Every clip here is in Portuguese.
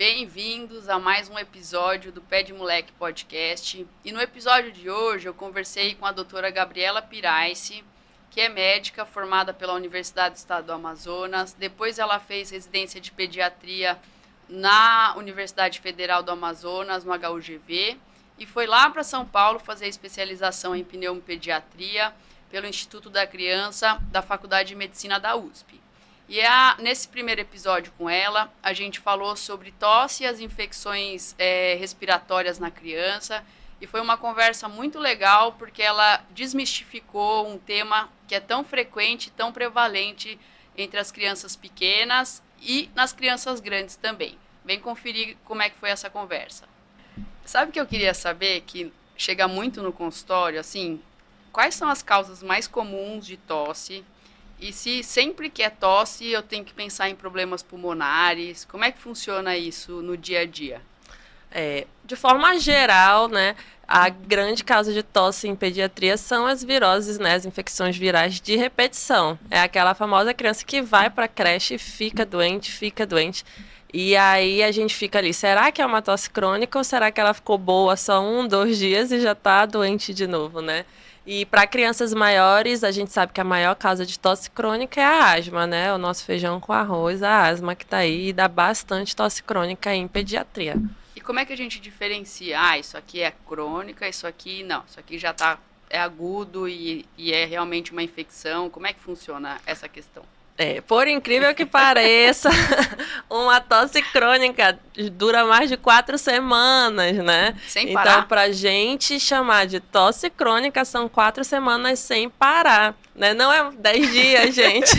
Bem-vindos a mais um episódio do Pé de Moleque Podcast. E no episódio de hoje eu conversei com a doutora Gabriela Pirace, que é médica formada pela Universidade do Estado do Amazonas. Depois ela fez residência de pediatria na Universidade Federal do Amazonas, no HUGV, e foi lá para São Paulo fazer especialização em pneumopediatria pelo Instituto da Criança da Faculdade de Medicina da USP. E nesse primeiro episódio com ela, a gente falou sobre tosse e as infecções respiratórias na criança. E foi uma conversa muito legal, porque ela desmistificou um tema que é tão frequente, tão prevalente entre as crianças pequenas e nas crianças grandes também. Vem conferir como é que foi essa conversa. Sabe o que eu queria saber, que chega muito no consultório, assim, quais são as causas mais comuns de tosse? E se sempre que é tosse eu tenho que pensar em problemas pulmonares, como é que funciona isso no dia a dia? De forma geral, né, a grande causa de tosse em pediatria são as viroses, né, as infecções virais de repetição. É aquela famosa criança que vai para a creche e fica doente. E aí a gente fica ali, será que é uma tosse crônica ou será que ela ficou boa só 2 dias e já está doente de novo, né? E para crianças maiores, a gente sabe que a maior causa de tosse crônica é a asma, né? O nosso feijão com arroz, a asma que está aí e dá bastante tosse crônica em pediatria. E como é que a gente diferencia? Isso aqui é crônica, isso aqui não, isso aqui já é agudo e é realmente uma infecção. Como é que funciona essa questão? Por incrível que pareça, uma tosse crônica dura mais de 4 semanas, né? Sem parar? Então, pra gente chamar de tosse crônica, são 4 semanas sem parar, né? Não é 10 dias, gente.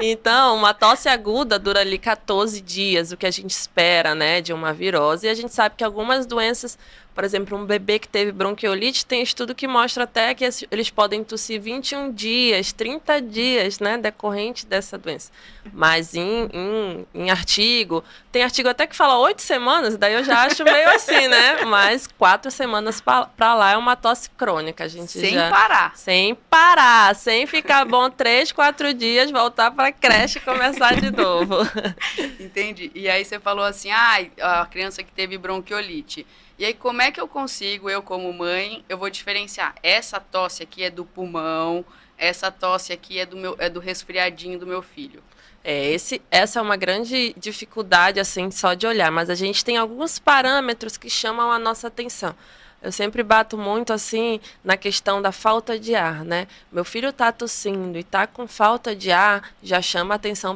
Então, uma tosse aguda dura ali 14 dias, o que a gente espera, né, de uma virose. E a gente sabe que algumas doenças, por exemplo, um bebê que teve bronquiolite, tem estudo que mostra até que eles podem tossir 21 dias, 30 dias, né, decorrente dessa doença. Mas em artigo, tem artigo até que fala 8 semanas, daí eu já acho meio assim, né? Mas 4 semanas para lá é uma tosse crônica. A gente sem parar. Sem parar, sem ficar bom 3, 4 dias, voltar para a creche e começar de novo. Entendi. E aí você falou assim, a criança que teve bronquiolite. E aí, como é que eu consigo, eu como mãe, eu vou diferenciar? Essa tosse aqui é do pulmão, essa tosse aqui é do resfriadinho do meu filho. Essa é uma grande dificuldade, assim, só de olhar. Mas a gente tem alguns parâmetros que chamam a nossa atenção. Eu sempre bato muito, assim, na questão da falta de ar, né? Meu filho está tossindo e está com falta de ar, já chama atenção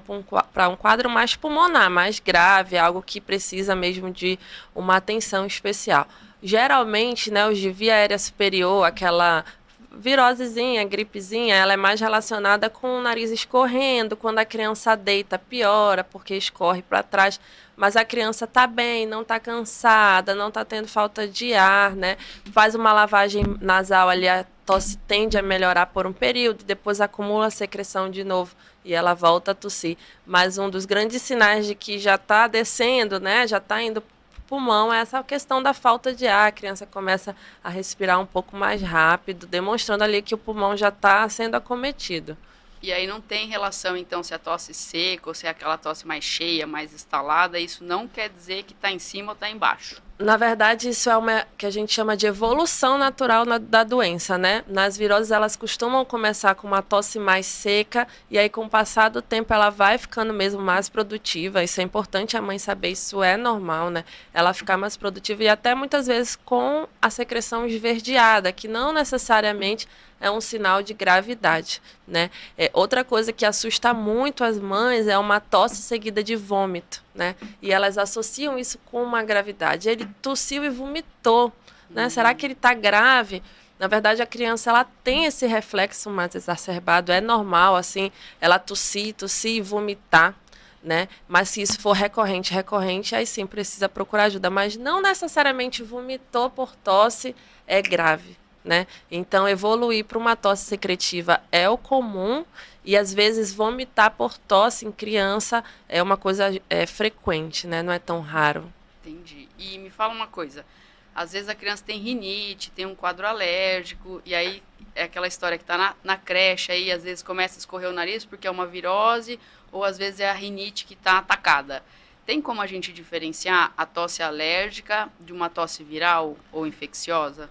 para um quadro mais pulmonar, mais grave, algo que precisa mesmo de uma atenção especial. Geralmente, né, os de via aérea superior, aquela virosezinha, gripezinha, ela é mais relacionada com o nariz escorrendo, quando a criança deita piora, porque escorre para trás, mas a criança está bem, não está cansada, não está tendo falta de ar, né? Faz uma lavagem nasal ali, a tosse tende a melhorar por um período, depois acumula a secreção de novo e ela volta a tossir. Mas um dos grandes sinais de que já está descendo, né? Já está indo pulmão é essa questão da falta de ar. A criança começa a respirar um pouco mais rápido, demonstrando ali que o pulmão já está sendo acometido. E aí não tem relação, então, se a tosse seca ou se é aquela tosse mais cheia, mais instalada, isso não quer dizer que está em cima ou está embaixo. Na verdade, isso é uma que a gente chama de evolução natural da doença, né? Nas viroses, elas costumam começar com uma tosse mais seca e aí, com o passar do tempo, ela vai ficando mesmo mais produtiva. Isso é importante a mãe saber, isso é normal, né? Ela ficar mais produtiva e até muitas vezes com a secreção esverdeada, que não necessariamente é um sinal de gravidade, né? Outra coisa que assusta muito as mães é uma tosse seguida de vômito, né? E elas associam isso com uma gravidade. Ele tossiu e vomitou, né? Será que ele está grave? Na verdade, a criança ela tem esse reflexo mais exacerbado. É normal, assim, ela tossir e vomitar, né? Mas se isso for recorrente, aí sim precisa procurar ajuda. Mas não necessariamente vomitou por tosse é grave, né? Então, evoluir para uma tosse secretiva é o comum e, às vezes, vomitar por tosse em criança é uma coisa frequente, né? Não é tão raro. Entendi. E me fala uma coisa, às vezes a criança tem rinite, tem um quadro alérgico, e aí é aquela história que está na creche, aí às vezes começa a escorrer o nariz porque é uma virose, ou às vezes é a rinite que está atacada. Tem como a gente diferenciar a tosse alérgica de uma tosse viral ou infecciosa?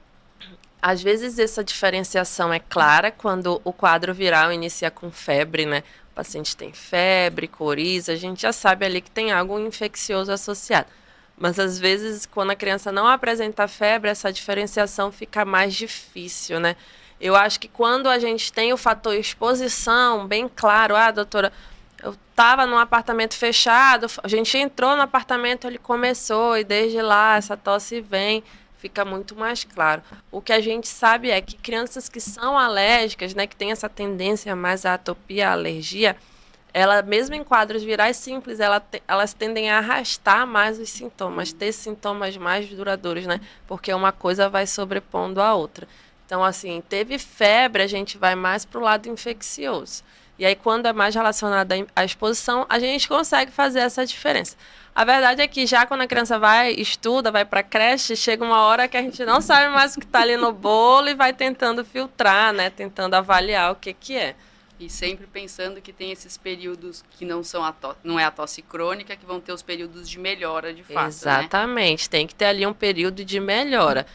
Às vezes essa diferenciação é clara quando o quadro viral inicia com febre, né? O paciente tem febre, coriza, a gente já sabe ali que tem algo infeccioso associado. Mas às vezes, quando a criança não apresenta febre, essa diferenciação fica mais difícil, né? Eu acho que quando a gente tem o fator exposição bem claro, doutora, eu estava num apartamento fechado, a gente entrou no apartamento, ele começou, e desde lá essa tosse vem, fica muito mais claro. O que a gente sabe é que crianças que são alérgicas, né, que têm essa tendência mais à atopia, à alergia, ela, mesmo em quadros virais simples, elas tendem a arrastar mais os sintomas, ter sintomas mais duradouros, né? Porque uma coisa vai sobrepondo a outra. Então, assim, teve febre, a gente vai mais para o lado infeccioso. E aí, quando é mais relacionado à exposição, a gente consegue fazer essa diferença. A verdade é que já quando a criança estuda, vai para a creche, chega uma hora que a gente não sabe mais o que está ali no bolo e vai tentando filtrar, né? Tentando avaliar o que é. E sempre pensando que tem esses períodos que não é a tosse crônica, que vão ter os períodos de melhora de fato. Exatamente, né? Tem que ter ali um período de melhora.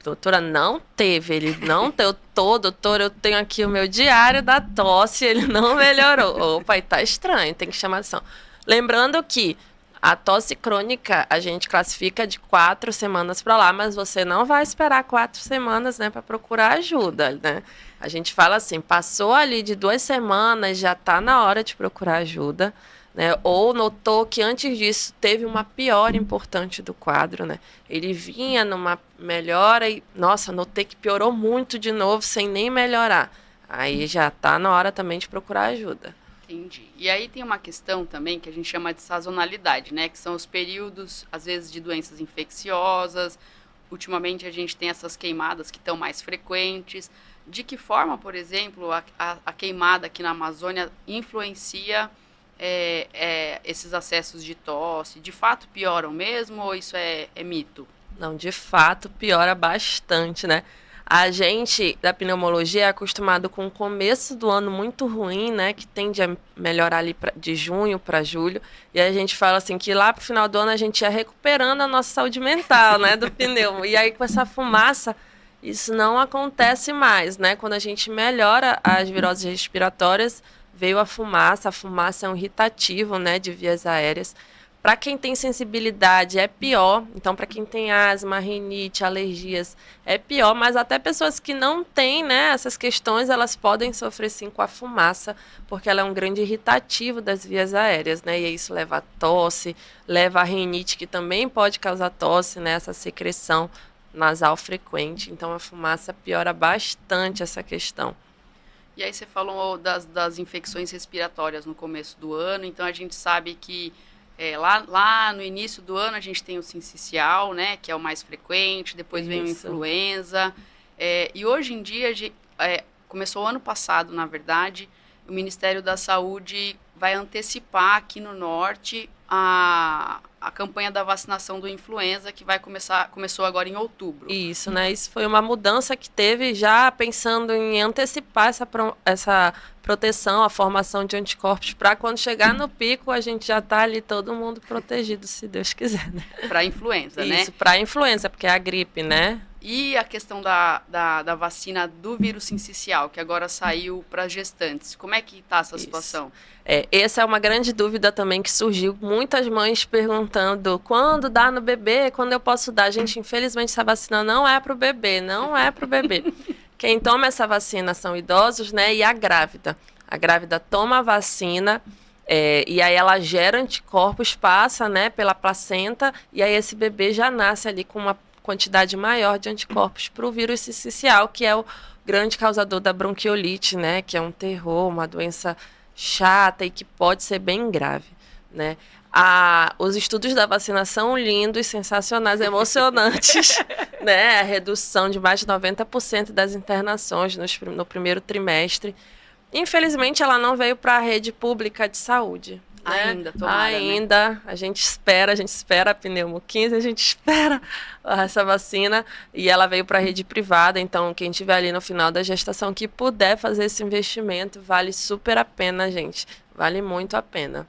Doutora, não teve, ele não deu doutora, eu tenho aqui o meu diário da tosse, ele não melhorou. Opa, tá estranho, tem que chamar atenção. Lembrando que a tosse crônica a gente classifica de 4 semanas para lá, mas você não vai esperar 4 semanas, né, para procurar ajuda, né? A gente fala assim, passou ali de 2 semanas, já está na hora de procurar ajuda, né? Ou notou que antes disso teve uma piora importante do quadro, né? Ele vinha numa melhora e, nossa, notei que piorou muito de novo sem nem melhorar. Aí já está na hora também de procurar ajuda. Entendi. E aí tem uma questão também que a gente chama de sazonalidade, né? Que são os períodos, às vezes, de doenças infecciosas. Ultimamente a gente tem essas queimadas que estão mais frequentes. De que forma, por exemplo, a queimada aqui na Amazônia influencia esses acessos de tosse? De fato pioram mesmo ou isso é mito? Não, de fato piora bastante, né? A gente, da pneumologia, é acostumado com o começo do ano muito ruim, né? Que tende a melhorar ali de junho para julho. E a gente fala assim que lá pro final do ano a gente ia recuperando a nossa saúde mental, né? Do pneumo. E aí com essa fumaça, isso não acontece mais, né? Quando a gente melhora as viroses respiratórias, veio a fumaça. A fumaça é um irritativo, né? De vias aéreas. Para quem tem sensibilidade é pior, então para quem tem asma, rinite, alergias é pior, mas até pessoas que não têm, né, essas questões, elas podem sofrer sim com a fumaça, porque ela é um grande irritativo das vias aéreas, né, e isso leva a tosse, leva a rinite, que também pode causar tosse, né, essa secreção nasal frequente, então a fumaça piora bastante essa questão. E aí você falou das infecções respiratórias no começo do ano, então a gente sabe que lá no início do ano a gente tem o sincicial, né, que é o mais frequente, depois vem o influenza, e hoje em dia, começou o ano passado, na verdade, o Ministério da Saúde vai antecipar aqui no norte a campanha da vacinação do influenza, que começou agora em outubro. Isso, né? Isso foi uma mudança que teve já pensando em antecipar essa proteção, a formação de anticorpos, para quando chegar no pico a gente já está ali todo mundo protegido, se Deus quiser, né? Para a influenza, né? Isso, para a influenza, porque é a gripe, né? E a questão da vacina do vírus sincicial, que agora saiu para as gestantes. Como é que está essa situação? Essa é uma grande dúvida também que surgiu. Muitas mães perguntando quando dá no bebê, quando eu posso dar. Gente, infelizmente essa vacina não é para o bebê, não é para o bebê. Quem toma essa vacina são idosos, né? E a grávida. A grávida toma a vacina e aí ela gera anticorpos, passa, né, pela placenta, e aí esse bebê já nasce ali com uma quantidade maior de anticorpos para o vírus sincicial, que é o grande causador da bronquiolite, né? Que é um terror, uma doença chata e que pode ser bem grave, né? Os estudos da vacina são lindos, sensacionais, emocionantes, né? A redução de mais de 90% das internações no primeiro trimestre. Infelizmente, ela não veio para a rede pública de saúde. Né? Ainda, tomara, Ainda, né? a gente espera a pneumo 15, a gente espera essa vacina e ela veio para a rede privada, então quem estiver ali no final da gestação que puder fazer esse investimento, vale super a pena, gente, vale muito a pena.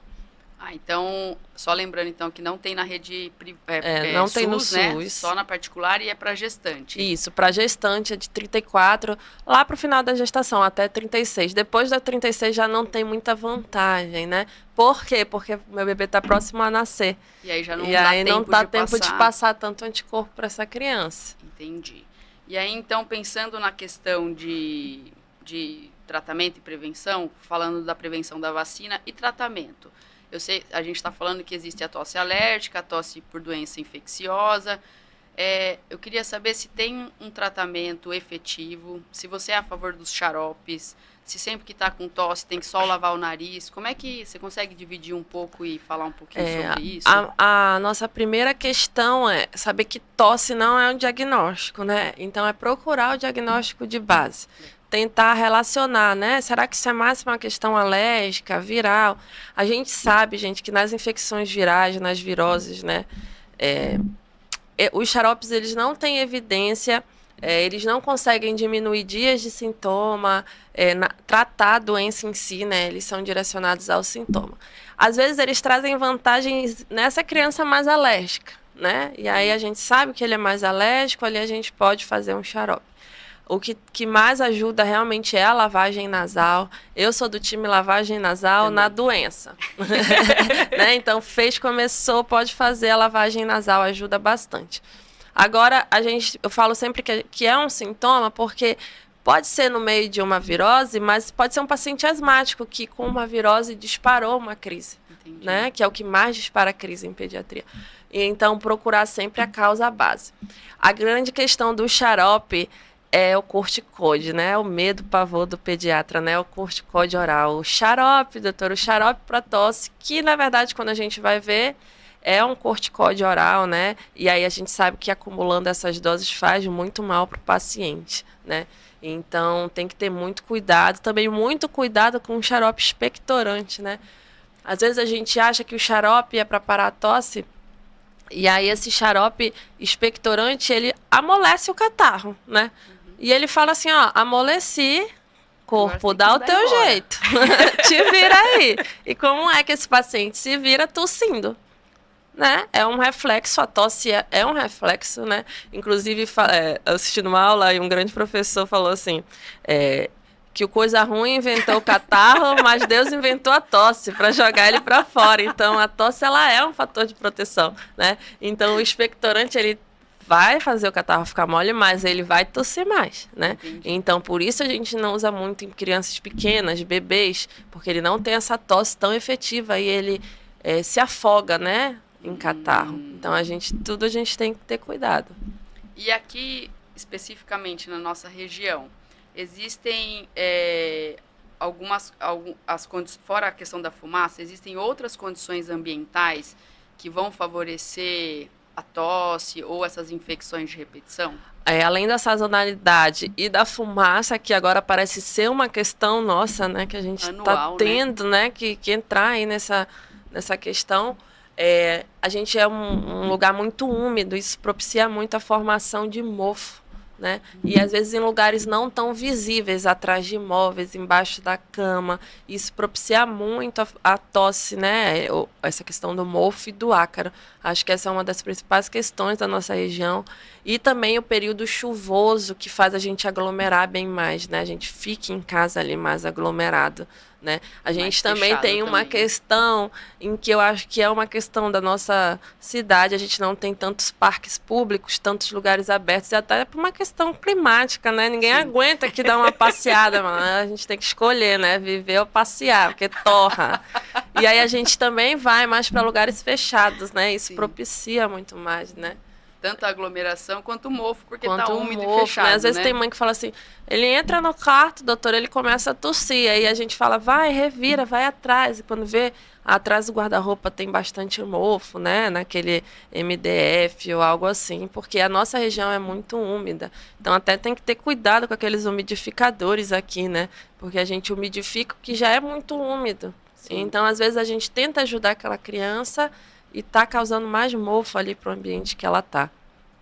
Então, só lembrando então que não tem na rede não SUS, tem no né? SUS. Só na particular e é para gestante. Isso, para gestante é de 34, lá para o final da gestação, até 36. Depois da 36 já não tem muita vantagem, né? Por quê? Porque meu bebê está próximo a nascer. E aí já não E dá aí tempo não dá de tempo de passar. passar tanto anticorpo para essa criança. Entendi. E aí, então, pensando na questão de tratamento e prevenção, falando da prevenção da vacina e tratamento. Eu sei, a gente está falando que existe a tosse alérgica, a tosse por doença infecciosa. Eu queria saber se tem um tratamento efetivo, se você é a favor dos xaropes, se sempre que está com tosse tem que só lavar o nariz. Como é que você consegue dividir um pouco e falar um pouquinho sobre isso? A nossa primeira questão é saber que tosse não é um diagnóstico, né? Então, é procurar o diagnóstico de base. Tentar relacionar, né? Será que isso é mais uma questão alérgica, viral? A gente sabe, gente, que nas infecções virais, nas viroses, né? Os xaropes, eles não têm evidência, eles não conseguem diminuir dias de sintoma, tratar a doença em si, né? Eles são direcionados ao sintoma. Às vezes, eles trazem vantagens nessa criança mais alérgica, né? E aí a gente sabe que ele é mais alérgico, ali a gente pode fazer um xarope. O que mais ajuda realmente é a lavagem nasal. Eu sou do time lavagem nasal também. Na doença. Né? Então, começou, pode fazer a lavagem nasal, ajuda bastante. Agora, eu falo sempre que é um sintoma, porque pode ser no meio de uma virose, mas pode ser um paciente asmático que com uma virose disparou uma crise. Né? Que é o que mais dispara a crise em pediatria. E, então, procurar sempre a causa base. A grande questão do xarope é o corticóide, né? O medo, o pavor do pediatra, né? O corticóide oral. O xarope, doutor, o xarope para tosse, que na verdade, quando a gente vai ver, é um corticóide oral, né? E aí a gente sabe que acumulando essas doses faz muito mal para o paciente, né? Então tem que ter muito cuidado, também muito cuidado com o xarope expectorante, né? Às vezes a gente acha que o xarope é para parar a tosse, e aí esse xarope expectorante, ele amolece o catarro, né? E ele fala assim, ó, amoleci, corpo, dá o teu jeito. Te vira aí. E como é que esse paciente se vira tossindo? Né? É um reflexo, a tosse é um reflexo, né? Inclusive, assistindo uma aula, e um grande professor falou assim, que o coisa ruim inventou o catarro, mas Deus inventou a tosse para jogar ele para fora. Então, a tosse, ela é um fator de proteção, né? Então, o expectorante, ele vai fazer o catarro ficar mole, mas ele vai tossir mais, né? Entendi. Então, por isso a gente não usa muito em crianças pequenas, bebês, porque ele não tem essa tosse tão efetiva e ele se afoga, né? Em catarro. Então, a gente tem que ter cuidado. E aqui, especificamente na nossa região, existem fora a questão da fumaça, existem outras condições ambientais que vão favorecer a tosse ou essas infecções de repetição? Além da sazonalidade e da fumaça, que agora parece ser uma questão nossa, né? Que a gente está tendo, né? Que entrar aí nessa questão. A gente é um lugar muito úmido, isso propicia muito a formação de mofo, né? E às vezes em lugares não tão visíveis, atrás de imóveis, embaixo da cama, isso propicia muito a tosse, né? Essa questão do mofo e do ácaro. Acho que essa é uma das principais questões da nossa região. E também o período chuvoso, que faz a gente aglomerar bem mais, né? A gente fica em casa ali mais aglomerado, né? A gente também tem uma questão em que eu acho que é uma questão da nossa cidade, a gente não tem tantos parques públicos, tantos lugares abertos, e até por uma questão climática, né? Ninguém aguenta aqui dar uma passeada, mano. A gente tem que escolher, né? Viver ou passear, porque torra. E aí a gente também vai mais para lugares fechados, né? Isso propicia muito mais, né? Tanto a aglomeração quanto o mofo, porque tá úmido e fechado, né? Às vezes tem mãe que fala assim, ele entra no quarto, doutor, ele começa a tossir, aí a gente fala, vai, revira, vai atrás, e quando vê, atrás do guarda-roupa tem bastante mofo, né, naquele MDF ou algo assim, porque a nossa região é muito úmida, então até tem que ter cuidado com aqueles umidificadores aqui, né, porque a gente umidifica o que já é muito úmido. Sim. Então às vezes a gente tenta ajudar aquela criança e está causando mais mofo ali para o ambiente que ela está.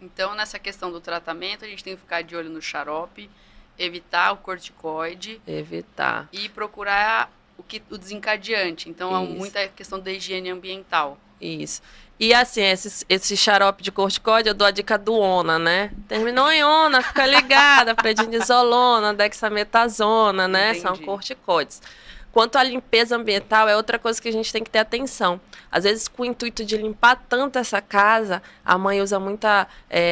Então, nessa questão do tratamento, a gente tem que ficar de olho no xarope, evitar o corticoide. Evitar. E procurar o desencadeante. Então, é Isso. muita questão da higiene ambiental. Isso. E assim, esse xarope de corticóide, eu dou a dica do ONA, né? Terminou em ONA, fica ligada, prednisolona, dexametasona, né? Entendi. São corticóides. Quanto à limpeza ambiental, é outra coisa que a gente tem que ter atenção. Às vezes, com o intuito de limpar tanto essa casa, a mãe usa muita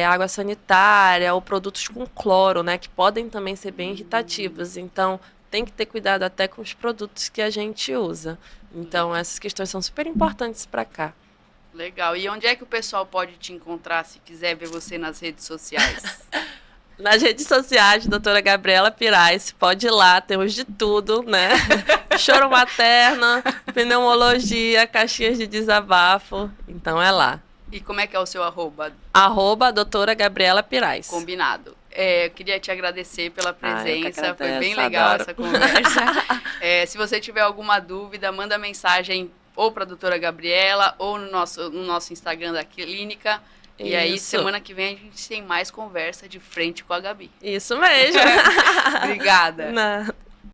água sanitária ou produtos com cloro, né? Que podem também ser bem irritativos. Então, tem que ter cuidado até com os produtos que a gente usa. Então, essas questões são super importantes para cá. Legal. E onde é que o pessoal pode te encontrar se quiser ver você nas redes sociais? Nas redes sociais, doutora Gabriela Piraes, pode ir lá, temos de tudo, né? Choro materno, pneumologia, caixinhas de desabafo, então é lá. E como é que é o seu arroba? @ doutora Gabriela Piraes. Combinado. Eu queria te agradecer pela presença, eu que agradeço, foi bem legal adoro. essa conversa. Se você tiver alguma dúvida, manda mensagem ou para a doutora Gabriela ou no nosso Instagram da clínica. E aí, Isso. semana que vem, a gente tem mais conversa de frente com a Gabi. Isso mesmo. Obrigada. Nada.